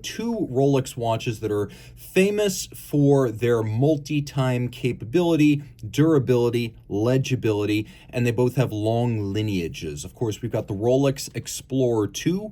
got two Rolex watches that are famous for their multi-time capability, durability, legibility, and they both have long lineages. Of course, we've got the Rolex Explorer II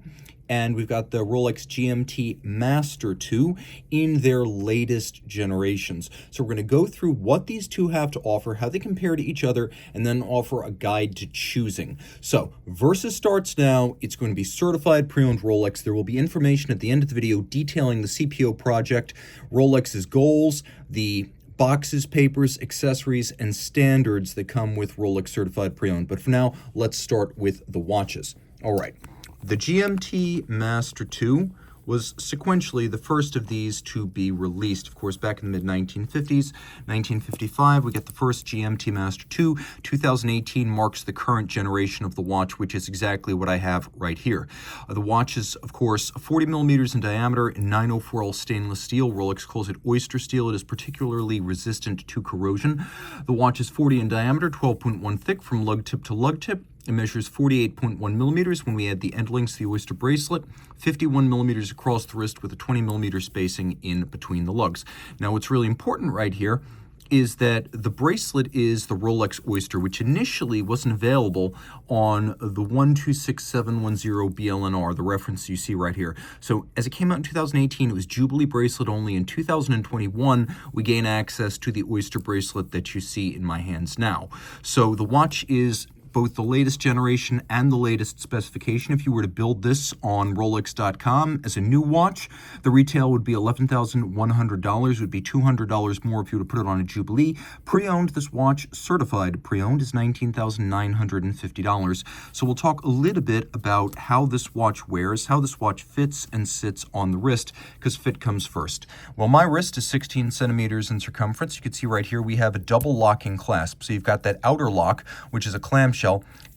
and we've got the Rolex GMT-Master II in their latest generations. So we're going to go through what these two have to offer, how they compare to each other, and then offer a guide to choosing. So Versus starts now. It's going to be certified pre-owned Rolex. There will be information at the end of the video detailing the CPO project, Rolex's goals, the boxes, papers, accessories, and standards that come with Rolex Certified Pre-Owned. But for now, let's start with the watches. All right. The GMT Master II was sequentially the first of these to be released. Of course, back in the mid-1950s, 1955, we get the first GMT Master II. 2018 marks the current generation of the watch, which is exactly what I have right here. The watch is, of course, 40 millimeters in diameter in 904L stainless steel. Rolex calls it oyster steel. It is particularly resistant to corrosion. The watch is 40 in diameter, 12.1 thick from lug tip to lug tip. It measures 48.1 millimeters when we add the end links to the oyster bracelet, 51 millimeters across the wrist with a 20 millimeter spacing in between the lugs. Now, what's really important right here is that the bracelet is the Rolex Oyster, which initially wasn't available on the 126710 BLNR, the reference you see right here. So as it came out in 2018, it was Jubilee bracelet only. In 2021, we gain access to the Oyster bracelet that you see in my hands now. So the watch is both the latest generation and the latest specification. If you were to build this on Rolex.com as a new watch, the retail would be $11,100. It would be $200 more if you were to put it on a Jubilee. Pre-owned, this watch, certified pre-owned, is $19,950. So we'll talk a little bit about how this watch wears, how this watch fits and sits on the wrist, because fit comes first. Well, my wrist is 16 centimeters in circumference. You can see right here we have a double locking clasp. So you've got that outer lock, which is a clamshell,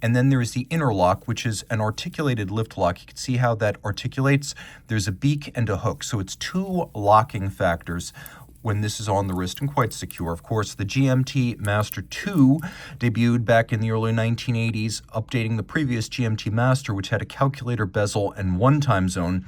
and then there is the inner lock, which is an articulated lift lock. You can see how that articulates. There's a beak and a hook. So it's two locking factors when this is on the wrist and quite secure. Of course, the GMT Master II debuted back in the early 1980s, updating the previous GMT Master, which had a calculator bezel and one time zone,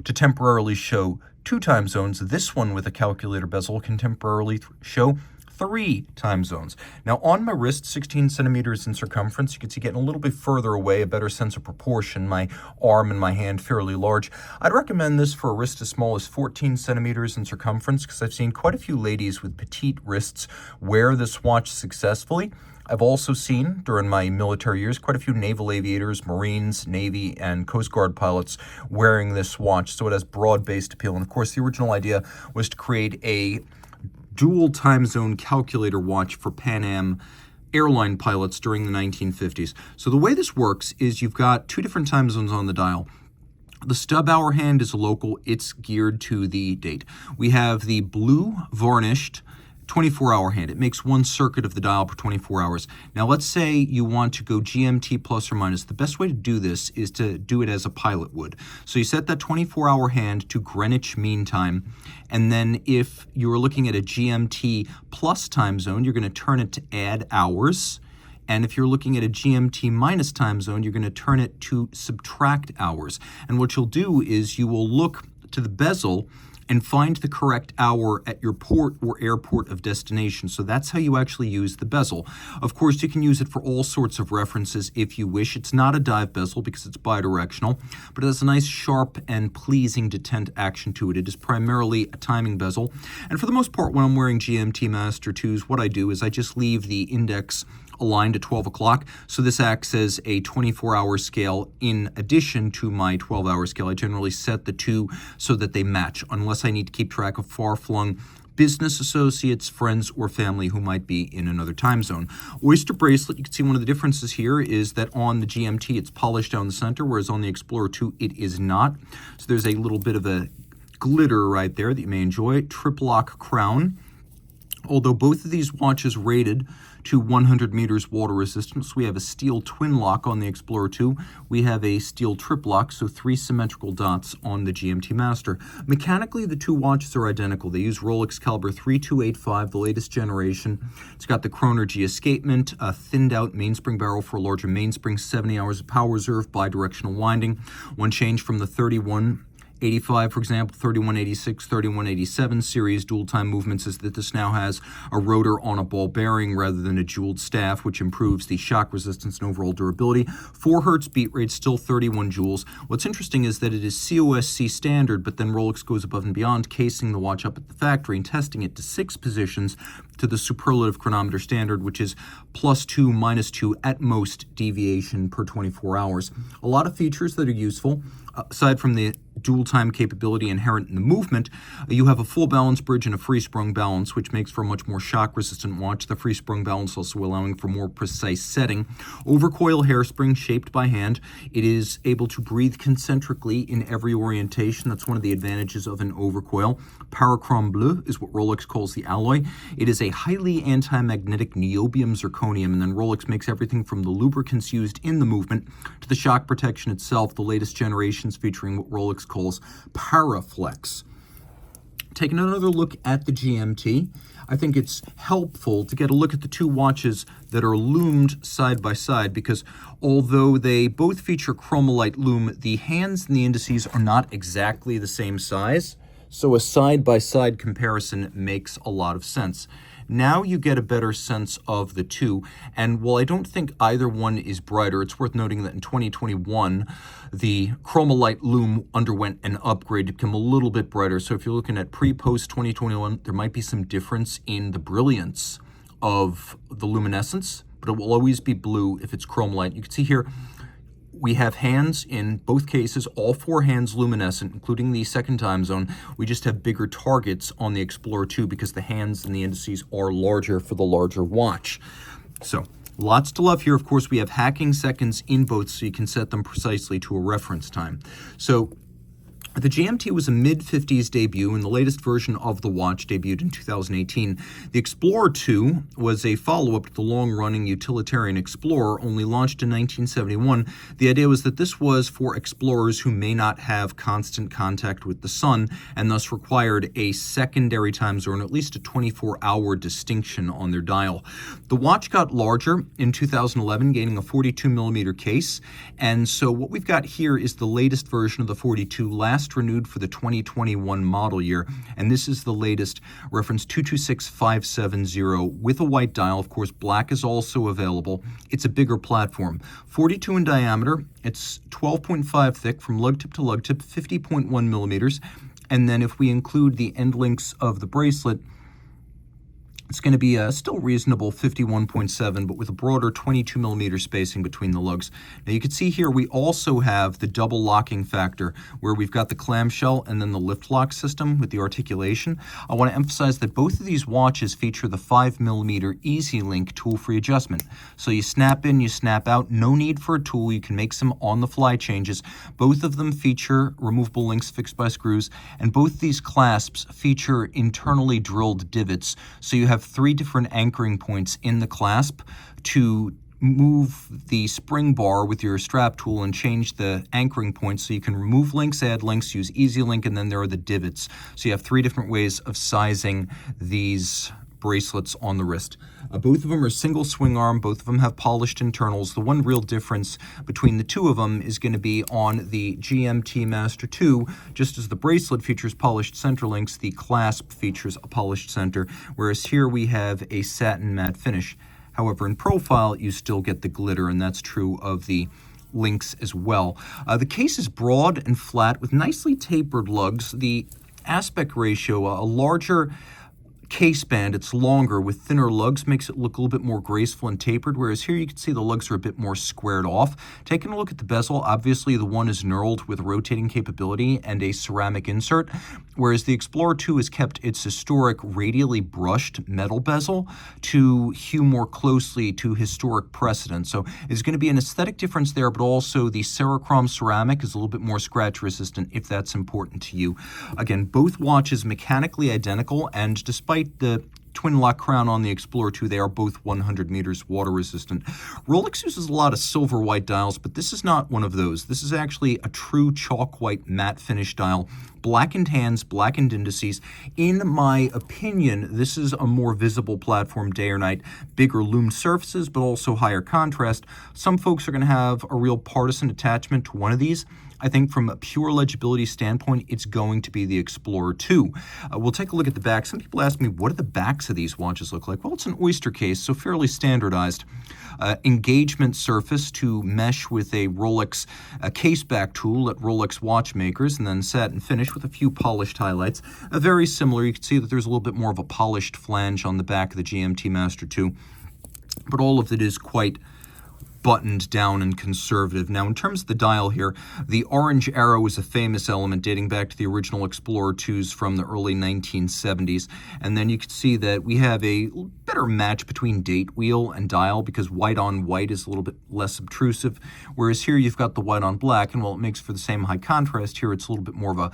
to temporarily show two time zones. This one with a calculator bezel can temporarily show 3 time zones. Now on my wrist, 16 centimeters in circumference, you can see getting a little bit further away, a better sense of proportion, my arm and my hand fairly large. I'd recommend this for a wrist as small as 14 centimeters in circumference because I've seen quite a few ladies with petite wrists wear this watch successfully. I've also seen, during my military years, quite a few naval aviators, Marines, Navy, and Coast Guard pilots wearing this watch, so it has broad-based appeal. And of course, the original idea was to create a dual time zone calculator watch for Pan Am airline pilots during the 1950s. So the way this works is you've got two different time zones on the dial. The stub hour hand is local. It's geared to the date. We have the blue varnished 24-hour hand. It makes one circuit of the dial per 24 hours. Now, let's say you want to go GMT plus or minus. The best way to do this is to do it as a pilot would. So you set that 24-hour hand to Greenwich Mean Time, and then if you're looking at a GMT plus time zone, you're going to turn it to add hours. And if you're looking at a GMT minus time zone, you're going to turn it to subtract hours. And what you'll do is you will look to the bezel and find the correct hour at your port or airport of destination. So that's how you actually use the bezel. Of course, you can use it for all sorts of references if you wish. It's not a dive bezel because it's bidirectional, but it has a nice sharp and pleasing detent action to it. It is primarily a timing bezel. And for the most part, when I'm wearing GMT Master IIs, what I do is I just leave the index aligned at 12 o'clock. So this acts as a 24-hour scale in addition to my 12-hour scale. I generally set the two so that they match, unless I need to keep track of far-flung business associates, friends, or family who might be in another time zone. Oyster bracelet, you can see one of the differences here is that on the GMT, it's polished down the center, whereas on the Explorer II, it is not. So there's a little bit of a glitter right there that you may enjoy. Trip-lock crown. Although both of these watches rated to 100 meters water resistance, we have a steel twin lock on the Explorer II. We have a steel trip lock, so 3 symmetrical dots on the GMT Master. Mechanically, the two watches are identical. They use Rolex caliber 3285, the latest generation. It's got the chronergy escapement, a thinned out mainspring barrel for a larger mainspring, 70 hours of power reserve, bidirectional winding. One change from the 31 85, for example, 3186, 3187 series dual-time movements is that this now has a rotor on a ball bearing rather than a jeweled staff, which improves the shock resistance and overall durability. 4 hertz beat rate, still 31 joules. What's interesting is that it is COSC standard, but then Rolex goes above and beyond, casing the watch up at the factory and testing it to 6 positions to the superlative chronometer standard, which is +2, -2 at most deviation per 24 hours. A lot of features that are useful. Aside from the dual time capability inherent in the movement, you have a full balance bridge and a free sprung balance, which makes for a much more shock resistant watch. The free sprung balance also allowing for more precise setting. Overcoil hairspring shaped by hand. It is able to breathe concentrically in every orientation. That's one of the advantages of an overcoil. Parachrome bleu is what Rolex calls the alloy. It is a highly anti-magnetic niobium zirconium, and then Rolex makes everything from the lubricants used in the movement to the shock protection itself, the latest generations featuring what Rolex calls Paraflex. Taking another look at the GMT, I think it's helpful to get a look at the 2 watches that are lumed side by side, because although they both feature chromalite lume, the hands and the indices are not exactly the same size, so a side-by-side comparison makes a lot of sense. Now you get a better sense of the 2, and while I don't think either one is brighter, it's worth noting that in 2021, the chromalite lume underwent an upgrade to become a little bit brighter. So if you're looking at pre-post 2021, there might be some difference in the brilliance of the luminescence, but it will always be blue if it's chromalite. You can see here, we have hands in both cases, all 4 hands luminescent, including the second time zone. We just have bigger targets on the Explorer 2 because the hands and the indices are larger for the larger watch. So lots to love here. Of course, we have hacking seconds in both, so you can set them precisely to a reference time. So the GMT was a mid-50s debut, and the latest version of the watch debuted in 2018. The Explorer 2 was a follow-up to the long-running utilitarian Explorer, only launched in 1971. The idea was that this was for explorers who may not have constant contact with the sun, and thus required a secondary time zone, or at least a 24-hour distinction on their dial. The watch got larger in 2011, gaining a 42mm case, and so what we've got here is the latest version of the 42, last renewed for the 2021 model year, and this is the latest, reference 226570, with a white dial. Of course, black is also available. It's a bigger platform, 42 in diameter. It's 12.5 thick from lug tip to lug tip, 50.1 millimeters, and then if we include the end links of the bracelet, it's going to be a still reasonable 51.7, but with a broader 22mm spacing between the lugs. Now you can see here we also have the double locking factor, where we've got the clamshell and then the lift lock system with the articulation. I want to emphasize that both of these watches feature the 5mm Easy Link tool-free adjustment. So you snap in, you snap out, no need for a tool. You can make some on-the-fly changes. Both of them feature removable links fixed by screws, and both these clasps feature internally drilled divots. So you have 3 different anchoring points in the clasp to move the spring bar with your strap tool and change the anchoring points, so you can remove links, add links, use Easy Link, and then there are the divots. So you have 3 different ways of sizing these bracelets on the wrist. Both of them are single swing arm. Both of them have polished internals. The one real difference between the 2 of them is going to be on the GMT Master II. Just as the bracelet features polished center links, the clasp features a polished center, whereas here we have a satin matte finish. However, in profile, you still get the glitter, and that's true of the links as well. The case is broad and flat with nicely tapered lugs. The aspect ratio, a larger case band, it's longer with thinner lugs, makes it look a little bit more graceful and tapered, whereas here you can see the lugs are a bit more squared off. Taking a look at the bezel, obviously the one is knurled with rotating capability and a ceramic insert, whereas the Explorer 2 has kept its historic radially brushed metal bezel to hew more closely to historic precedent. So there's going to be an aesthetic difference there, but also the Cerachrome ceramic is a little bit more scratch resistant if that's important to you. Again, both watches mechanically identical, and despite the twin lock crown on the Explorer 2, they are both 100 meters water resistant. Rolex uses a lot of silver white dials, but this is not one of those. This is actually a true chalk white matte finish dial. Blackened hands, blackened indices. In my opinion, this is a more visible platform day or night. Bigger loomed surfaces, but also higher contrast. Some folks are going to have a real partisan attachment to one of these. I think from a pure legibility standpoint, it's going to be the Explorer II. We'll take a look at the back. Some people ask me, what do the backs of these watches look like? Well, it's an oyster case, so fairly standardized. Engagement surface to mesh with a Rolex caseback tool at Rolex watchmakers, and then satin finish with a few polished highlights. Very similar. You can see that there's a little bit more of a polished flange on the back of the GMT Master II, but all of it is quite buttoned down and conservative. Now, in terms of the dial here, the orange arrow is a famous element dating back to the original Explorer IIs from the early 1970s. And then you can see that we have a better match between date wheel and dial because white on white is a little bit less obtrusive, whereas here you've got the white on black, and while it makes for the same high contrast, here it's a little bit more of a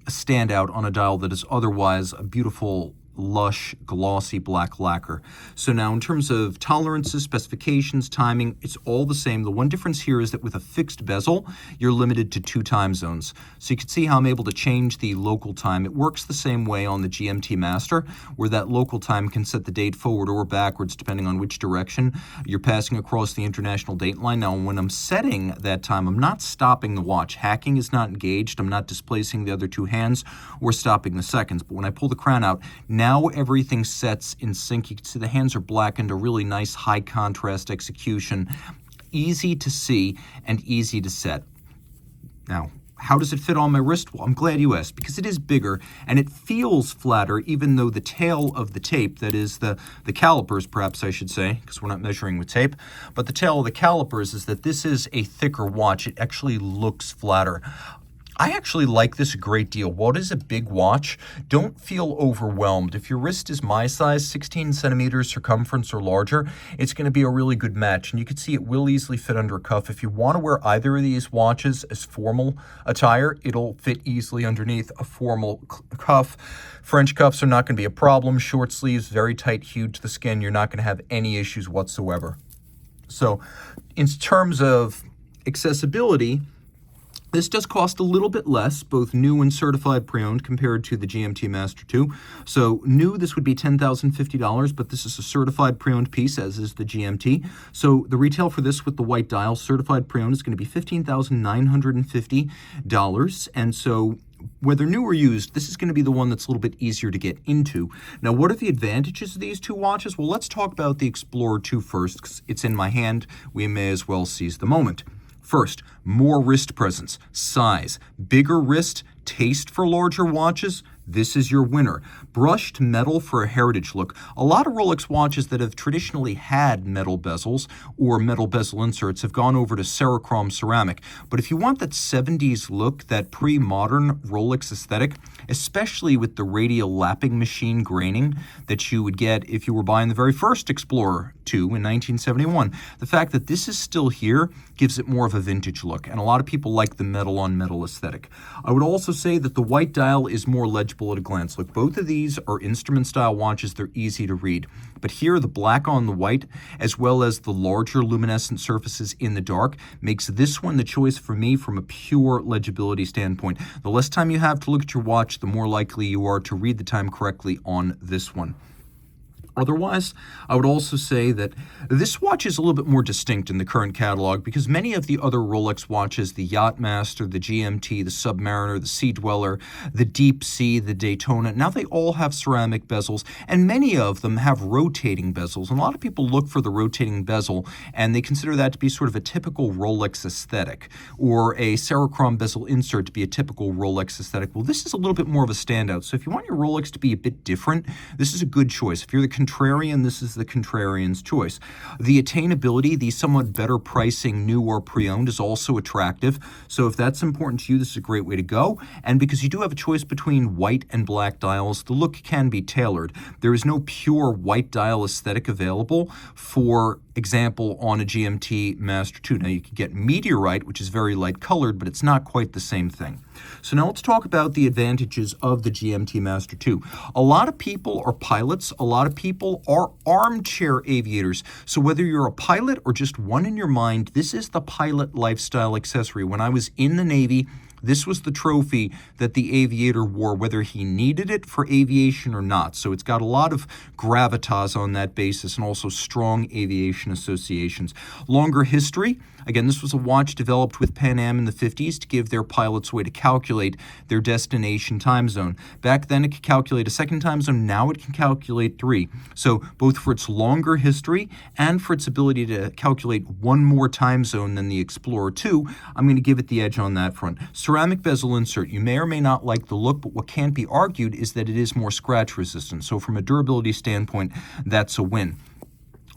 standout on a dial that is otherwise a beautiful lush, glossy black lacquer. So now in terms of tolerances, specifications, timing, it's all the same. The one difference here is that with a fixed bezel, you're limited to 2 time zones. So you can see how I'm able to change the local time. It works the same way on the GMT Master, where that local time can set the date forward or backwards depending on which direction you're passing across the international date line. Now, when I'm setting that time, I'm not stopping the watch. Hacking is not engaged. I'm not displacing the other 2 hands or stopping the seconds. But when I pull the crown out, now everything sets in sync. You can see the hands are blackened, a really nice high contrast execution. Easy to see and easy to set. Now, how does it fit on my wrist? Well, I'm glad you asked, because it is bigger and it feels flatter, even though the tail of the tape, that is the calipers, perhaps I should say, because we're not measuring with tape, but the tail of the calipers is that this is a thicker watch. It actually looks flatter. I actually like this a great deal. While it is a big watch, don't feel overwhelmed. If your wrist is my size, 16 centimeters circumference or larger, it's going to be a really good match. And you can see it will easily fit under a cuff. If you want to wear either of these watches as formal attire, it'll fit easily underneath a formal cuff. French cuffs are not going to be a problem. Short sleeves, very tight, huge to the skin. You're not going to have any issues whatsoever. So in terms of accessibility, this does cost a little bit less, both new and certified pre-owned, compared to the GMT Master II. So new, this would be $10,050, but this is a certified pre-owned piece, as is the GMT. So the retail for this with the white dial, certified pre-owned, is going to be $15,950. And so whether new or used, this is going to be the one that's a little bit easier to get into. Now, what are the advantages of these 2 watches? Well, let's talk about the Explorer II first, because it's in my hand. We may as well seize the moment. First, more wrist presence, size, bigger wrist, taste for larger watches. This is your winner. Brushed metal for a heritage look. A lot of Rolex watches that have traditionally had metal bezels or metal bezel inserts have gone over to Cerachrome ceramic. But if you want that 70s look, that pre-modern Rolex aesthetic, especially with the radial lapping machine graining that you would get if you were buying the very first Explorer II in 1971, the fact that this is still here gives it more of a vintage look. And a lot of people like the metal on metal aesthetic. I would also say that the white dial is more legible at a glance. Look, both of these are instrument style watches. They're easy to read. But here, the black on the white, as well as the larger luminescent surfaces in the dark, makes this one the choice for me from a pure legibility standpoint. The less time you have to look at your watch, the more likely you are to read the time correctly on this one. Otherwise, I would also say that this watch is a little bit more distinct in the current catalog because many of the other Rolex watches, the Yachtmaster, the GMT, the Submariner, the Sea Dweller, the Deep Sea, the Daytona, now they all have ceramic bezels, and many of them have rotating bezels. And a lot of people look for the rotating bezel, and they consider that to be sort of a typical Rolex aesthetic, or a Cerachrome bezel insert to be a typical Rolex aesthetic. Well, this is a little bit more of a standout. So if you want your Rolex to be a bit different, this is a good choice. If you're the contrarian, this is the contrarian's choice. The attainability, the somewhat better pricing new or pre-owned, is also attractive. So if that's important to you, this is a great way to go. And because you do have a choice between white and black dials, the look can be tailored. There is no pure white dial aesthetic available, for example, on a GMT Master II. Now you can get meteorite, which is very light colored, but it's not quite the same thing. So now let's talk about the advantages of the GMT Master II. A lot of people are pilots. A lot of people are armchair aviators. So whether you're a pilot or just one in your mind, this is the pilot lifestyle accessory. When I was in the Navy, this was the trophy that the aviator wore, whether he needed it for aviation or not. So it's got a lot of gravitas on that basis and also strong aviation associations. Longer history, Again, this was a watch developed with Pan Am in the 50s to give their pilots a way to calculate their destination time zone. Back then, it could calculate a second time zone. Now it can calculate 3. So both for its longer history and for its ability to calculate one more time zone than the Explorer II, I'm going to give it the edge on that front. Ceramic bezel insert. You may or may not like the look, but what can't be argued is that it is more scratch resistant. So from a durability standpoint, that's a win.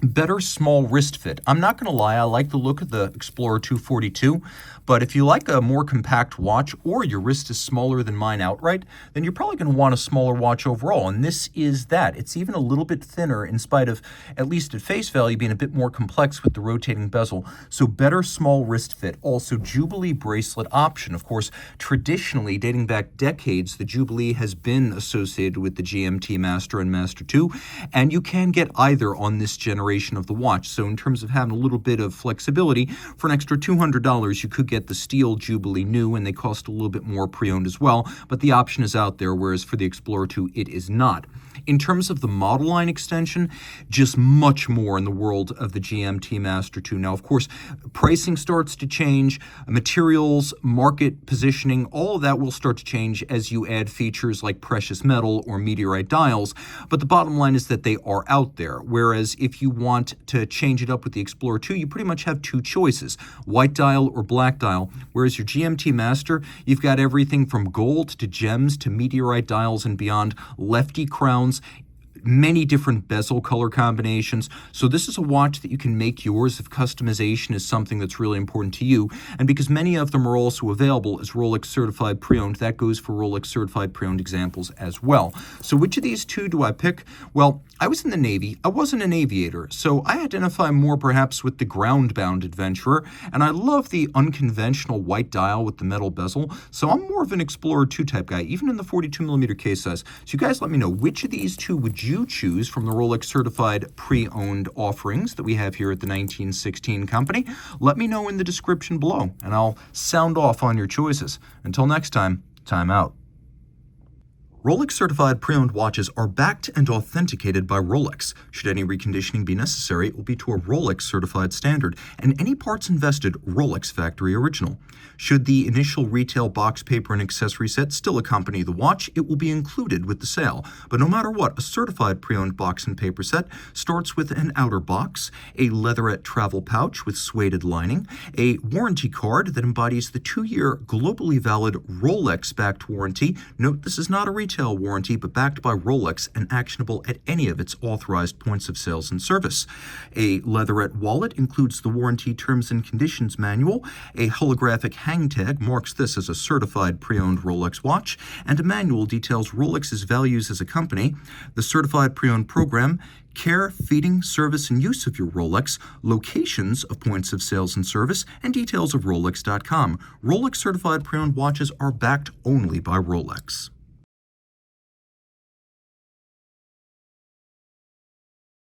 Better small wrist fit. I'm not going to lie, I like the look of the Explorer 242, but if you like a more compact watch or your wrist is smaller than mine outright, then you're probably going to want a smaller watch overall, and this is that. It's even a little bit thinner in spite of, at least at face value, being a bit more complex with the rotating bezel. So better small wrist fit. Also, Jubilee bracelet option. Of course, traditionally, dating back decades, the Jubilee has been associated with the GMT Master and Master II, and you can get either on this generation of the watch. So in terms of having a little bit of flexibility, for an extra $200, you could get the steel Jubilee new, and they cost a little bit more pre-owned as well, but the option is out there, whereas for the Explorer II, it is not. In terms of the model line extension, just much more in the world of the GMT Master II. Now, of course, pricing starts to change, materials, market positioning, all of that will start to change as you add features like precious metal or meteorite dials, but the bottom line is that they are out there, whereas if you want to change it up with the Explorer II, you pretty much have two choices, white dial or black dial, whereas your GMT Master, you've got everything from gold to gems to meteorite dials and beyond, lefty crowns, many different bezel color combinations. So this is a watch that you can make yours if customization is something that's really important to you. And because many of them are also available as Rolex Certified Pre-Owned, that goes for Rolex Certified Pre-Owned examples as well. So which of these two do I pick? Well, I was in the Navy. I wasn't an aviator, so I identify more perhaps with the ground-bound adventurer, and I love the unconventional white dial with the metal bezel, so I'm more of an Explorer II type guy, even in the 42mm case size. So you guys let me know, which of these two would you choose from the Rolex Certified Pre-Owned offerings that we have here at the 1916 company? Let me know in the description below, and I'll sound off on your choices. Until next time, time out. Rolex Certified Pre-Owned watches are backed and authenticated by Rolex. Should any reconditioning be necessary, it will be to a Rolex Certified standard, and any parts invested, Rolex Factory Original. Should the initial retail box, paper, and accessory set still accompany the watch, it will be included with the sale. But no matter what, a Certified Pre-Owned box and paper set starts with an outer box, a leatherette travel pouch with suede lining, a warranty card that embodies the 2-year globally valid Rolex-backed warranty. Note, this is not a retail warranty, but backed by Rolex and actionable at any of its authorized points of sales and service. A leatherette wallet includes the warranty terms and conditions manual, a holographic hang tag marks this as a certified pre-owned Rolex watch, and a manual details Rolex's values as a company, the certified pre-owned program, care, feeding, service, and use of your Rolex, locations of points of sales and service, and details of Rolex.com. Rolex certified pre-owned watches are backed only by Rolex.